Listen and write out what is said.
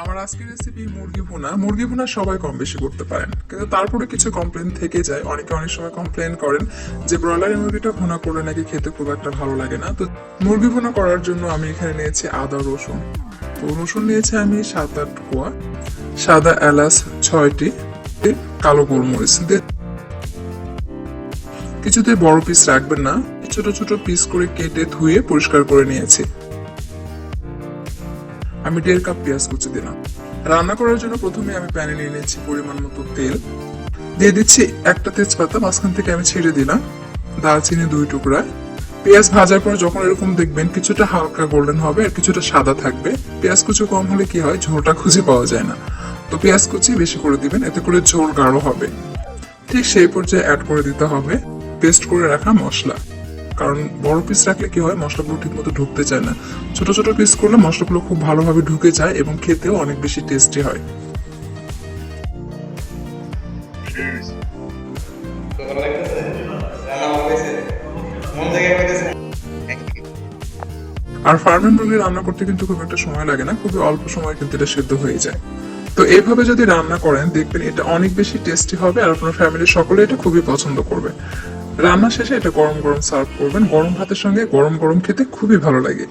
আমার আজকের রেসিপি মুরগি ভুনা। মুরগি ভুনা সবাই কম বেশি করতে পারেন, কিন্তু তারপরে কিছু কমপ্লেন থেকে যায়। অনেকে অনেক সময় কমপ্লেন করেন যে ব্রয়লারের মুরগিটা ভুনা করলে নাকি খেতে খুব একটা ভালো লাগে না। তো মুরগি ভুনা করার জন্য আমি এখানে নিয়েছি আদা রসুন। তো রসুন নিয়েছি আমি 7-8 কোয়া, সাদা এলাচ 6টি, কালো গোলমরিচ দিয়ে কিছুতে বড় পিস রাখবেন না, ছোট ছোট পিস করে কেটে ধুয়ে পরিষ্কার করে নিয়েছি। আমি 1.5 কাপ পেঁয়াজ কুচি দিলাম। রান্না করার জন্য প্রথমে আমি প্যানে নিয়ে নিচ্ছি পরিমাণ মতো তেল, দিয়ে দিচ্ছি একটা তেজপাতা, মাঝখান থেকে আমি ছেড়ে দিলাম, দারচিনি 2 টুকরা। পেঁয়াজ ভাজার পর যখন এরকম দেখবেন কিছুটা হালকা গোল্ডেন হবে আর কিছুটা সাদা থাকবে, পেঁয়াজ কুচি কম হলে কি হয়, ঝোলটা খুঁজে পাওয়া যায় না। তো পেঁয়াজ কুচি বেশি করে দিবেন, এতে করে ঝোল গাঢ় হবে। ঠিক সেই পর্যায়ে অ্যাড করে দিতে হবে পেস্ট করে রাখা মশলা। কারণ বড় পিস রাখলে কি হয়, মশলাগুলো ঠিক মতো ঢুকতে চায় না। ছোট ছোট পিস করলে মশলাগুলো খুব ভালোভাবে ঢুকে যায় এবং খেতেও অনেক বেশি টেস্টি হয়। আর ফার্মের মুরগি রান্না করতে কিন্তু খুব একটা সময় লাগে না, খুবই অল্প সময় কিন্তু এটা সেদ্ধ হয়ে যায়। তো এইভাবে যদি রান্না করেন দেখবেন এটা অনেক বেশি টেস্টি হবে আর আপনার ফ্যামিলির সকলে এটা খুবই পছন্দ করবে। রান্না শেষে এটা গরম গরম সার্ভ করবেন, গরম ভাতের সঙ্গে গরম গরম খেতে খুবই ভালো লাগে।